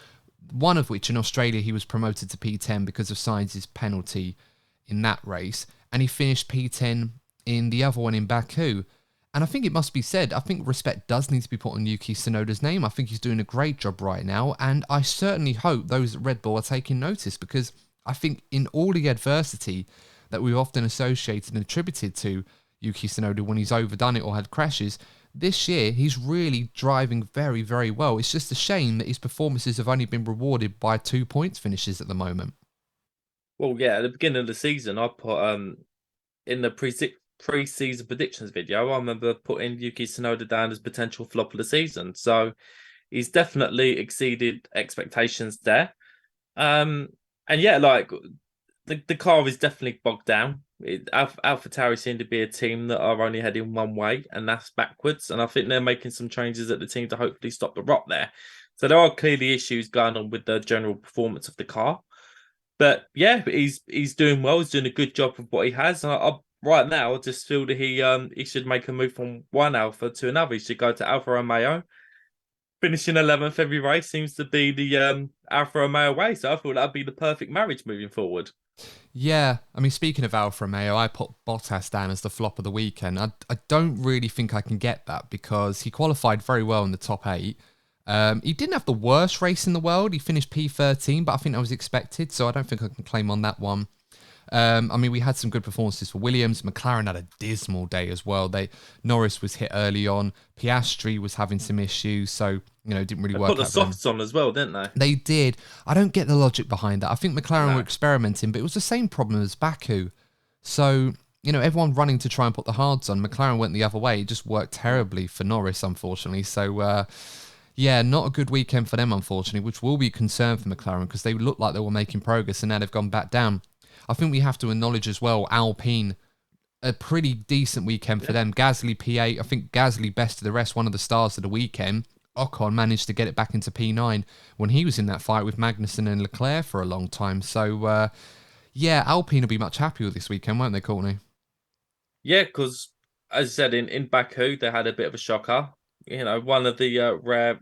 one of which in Australia he was promoted to P10 because of Sainz's penalty in that race. And he finished P10 in the other one in Baku. And I think it must be said, I think respect does need to be put on Yuki Tsunoda's name. I think he's doing a great job right now. And I certainly hope those at Red Bull are taking notice, because I think in all the adversity that we've often associated and attributed to Yuki Tsunoda when he's overdone it or had crashes, this year he's really driving very, very well. It's just a shame that his performances have only been rewarded by 2 points finishes at the moment. Well, yeah, at the beginning of the season, I put in the pre-season predictions video, I remember putting Yuki Tsunoda down as potential flop of the season. So he's definitely exceeded expectations there. And yeah, like the car is definitely bogged down. AlphaTauri seem to be a team that are only heading one way, and that's backwards. And I think they're making some changes at the team to hopefully stop the rot there. So there are clearly issues going on with the general performance of the car. But yeah, he's doing well. He's doing a good job of what he has. Right now, I just feel that he should make a move from one Alpha to another. He should go to Alfa Romeo. Finishing 11th every race seems to be the Alfa Romeo way. So I thought that'd be the perfect marriage moving forward. Yeah, I mean, speaking of Alfa Romeo, I put Bottas down as the flop of the weekend. I don't really think I can get that, because he qualified very well in the top 8. He didn't have the worst race in the world. He finished P13, but I think that was expected, so I don't think I can claim on that one. I mean, we had some good performances for Williams. McLaren had a dismal day as well. Norris was hit early on. Piastri was having some issues, so it didn't really They work put the out for them. softs on as well, didn't they? They did. I don't get the logic behind that. I think McLaren No. were experimenting, but it was the same problem as Baku. So, everyone running to try and put the hards on. McLaren went the other way. It just worked terribly for Norris, unfortunately. So, yeah, not a good weekend for them, unfortunately, which will be a concern for McLaren, because they looked like they were making progress and now they've gone back down. I think we have to acknowledge as well, Alpine, a pretty decent weekend for them. Gasly P8, I think Gasly best of the rest, one of the stars of the weekend. Ocon managed to get it back into P9 when he was in that fight with Magnussen and Leclerc for a long time. So, yeah, Alpine will be much happier this weekend, won't they, Courtney? Yeah, because as I said, in Baku, they had a bit of a shocker. One of the rare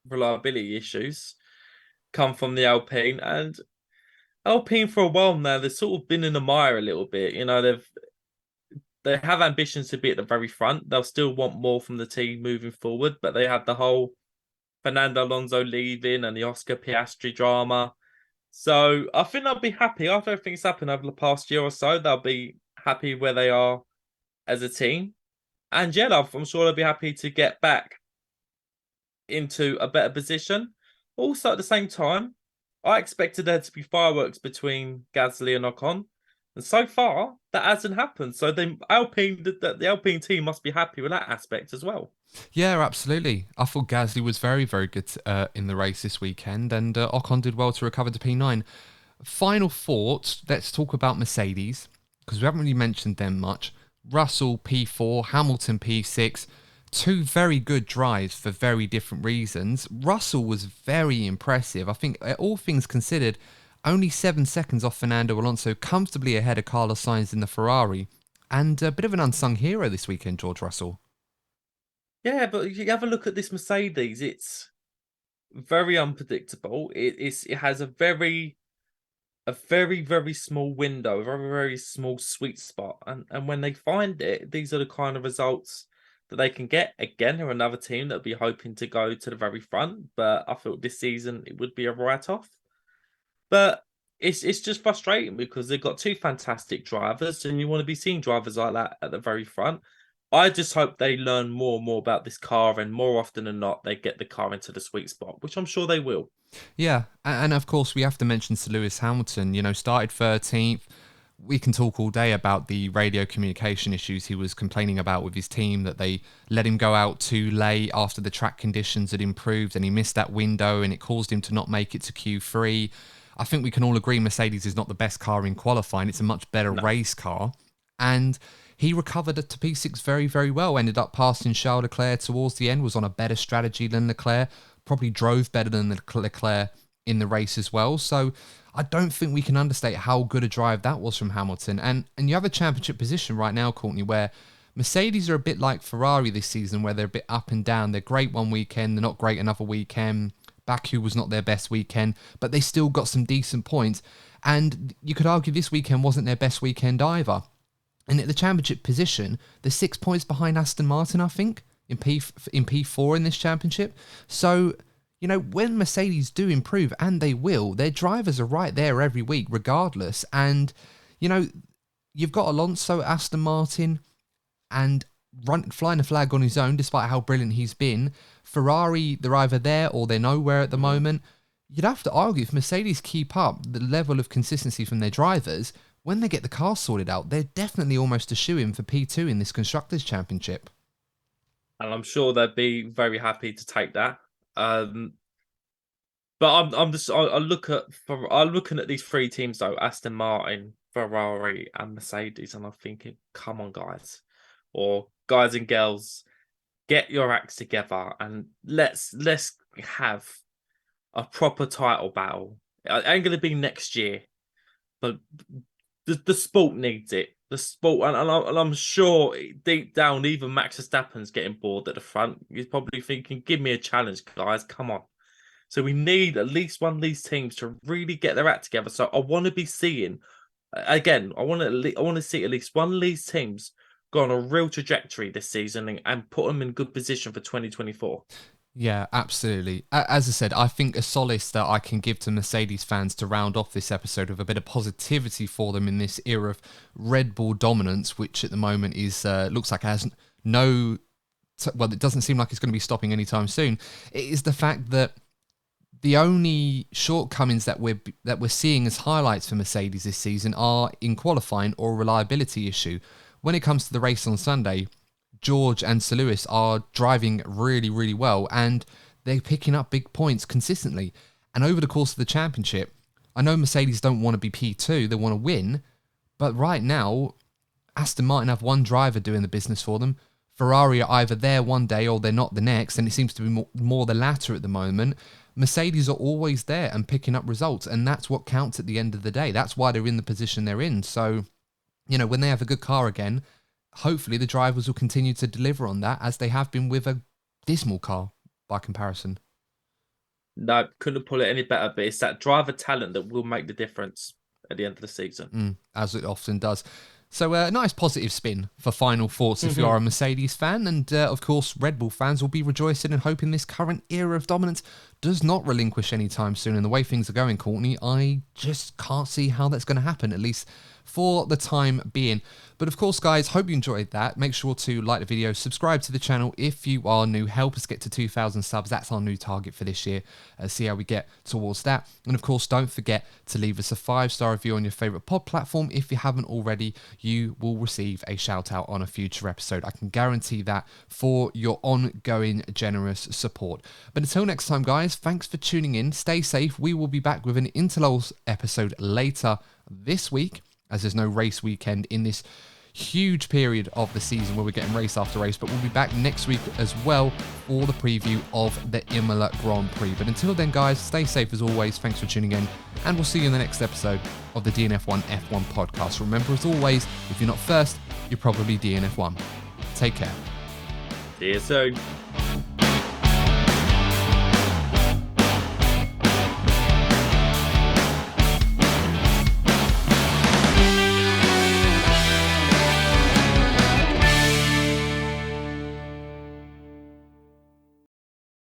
reliability issues come from the Alpine. And Alpine for a while now, they've sort of been in the mire a little bit. They have ambitions to be at the very front. They'll still want more from the team moving forward, but they have the whole Fernando Alonso leaving and the Oscar Piastri drama. So I think they'll be happy after everything's happened over the past year or so. They'll be happy where they are as a team. And yeah, I'm sure they'll be happy to get back into a better position. Also, at the same time, I expected there to be fireworks between Gasly and Ocon. And so far, that hasn't happened. So the Alpine team must be happy with that aspect as well. Yeah, absolutely. I thought Gasly was very, very good in the race this weekend, and Ocon did well to recover to P9. Final thoughts, let's talk about Mercedes, because we haven't really mentioned them much. Russell P4, Hamilton P6, 2 very good drives for very different reasons. Russell was very impressive. I think, all things considered, only 7 seconds off Fernando Alonso, comfortably ahead of Carlos Sainz in the Ferrari, and a bit of an unsung hero this weekend, George Russell. Yeah, but if you have a look at this Mercedes, it's very unpredictable. It has a very small window, a very very small sweet spot, and when they find it, these are the kind of results that they can get. Again, they're another team that'll be hoping to go to the very front, but I thought this season it would be a write-off. But it's just frustrating because they've got two fantastic drivers, and you want to be seeing drivers like that at the very front. I just hope they learn more and more about this car, and more often than not, they get the car into the sweet spot, which I'm sure they will. Yeah, and of course we have to mention Sir Lewis Hamilton. Started 13th. We can talk all day about the radio communication issues he was complaining about with his team, that they let him go out too late after the track conditions had improved and he missed that window and it caused him to not make it to Q3. I think we can all agree Mercedes is not the best car in qualifying. It's a much better race car. And he recovered to P6 very, very well. Ended up passing Charles Leclerc towards the end, was on a better strategy than Leclerc, probably drove better than Leclerc in the race as well. So I don't think we can understate how good a drive that was from Hamilton. And you have a championship position right now, Courtney, where Mercedes are a bit like Ferrari this season, where they're a bit up and down. They're great one weekend, they're not great another weekend. Baku was not their best weekend, but they still got some decent points. And you could argue this weekend wasn't their best weekend either. And at the championship position, they're 6 points behind Aston Martin, I think, in P4 in this championship. So, when Mercedes do improve, and they will, their drivers are right there every week, regardless. And, you've got Alonso at Aston Martin and flying a flag on his own, despite how brilliant he's been. Ferrari, they're either there or they're nowhere at the moment. You'd have to argue if Mercedes keep up the level of consistency from their drivers, when they get the car sorted out, they're definitely almost a shoo-in for P2 in this Constructors' Championship. And I'm sure they'd be very happy to take that. But I'm looking at these three teams though: Aston Martin, Ferrari, and Mercedes, and I'm thinking, come on, guys, or guys and girls, get your acts together and let's have a proper title battle. It ain't gonna be next year, but the sport needs it. The sport, and I'm sure deep down, even Max Verstappen's getting bored at the front. He's probably thinking, "Give me a challenge, guys. Come on." So we need at least one of these teams to really get their act together. So I want to be seeing, again, I want to see at least one of these teams go on a real trajectory this season and put them in good position for 2024. Yeah, absolutely. As I said, I think a solace that I can give to Mercedes fans to round off this episode with a bit of positivity for them in this era of Red Bull dominance, which at the moment is looks like it has it doesn't seem like it's going to be stopping anytime soon. It is the fact that the only shortcomings that we're seeing as highlights for Mercedes this season are in qualifying or a reliability issue. When it comes to the race on Sunday, George and Sir Lewis are driving really, really well, and they're picking up big points consistently. And over the course of the championship, I know Mercedes don't want to be P2, they want to win, but right now, Aston Martin have one driver doing the business for them. Ferrari are either there one day or they're not the next, and it seems to be more the latter at the moment. Mercedes are always there and picking up results, and that's what counts at the end of the day. That's why they're in the position they're in. So, when they have a good car again, hopefully the drivers will continue to deliver on that, as they have been with a dismal car by comparison. No, couldn't put it any better, but it's that driver talent that will make the difference at the end of the season. As it often does. So a nice positive spin for final thoughts if you are a Mercedes fan. And of course, Red Bull fans will be rejoicing and hoping this current era of dominance does not relinquish anytime soon. And the way things are going, Courtney, I just can't see how that's going to happen, at least for the time being. But of course, guys, hope you enjoyed that. Make sure to like the video, subscribe to the channel if you are new. Help us get to 2,000 subs. That's our new target for this year. See how we get towards that. And of course, don't forget to leave us a 5-star review on your favourite pod platform. If you haven't already, you will receive a shout out on a future episode. I can guarantee that for your ongoing generous support. But until next time, guys, thanks for tuning in. Stay safe. We will be back with an Interlulls episode later this week, as there's no race weekend in this huge period of the season where we're getting race after race. But we'll be back next week as well for the preview of the Imola Grand Prix. But until then, guys, stay safe as always. Thanks for tuning in, and we'll see you in the next episode of the DNF1 F1 podcast. Remember, as always, if you're not first, you're probably DNF1. Take care. See you soon.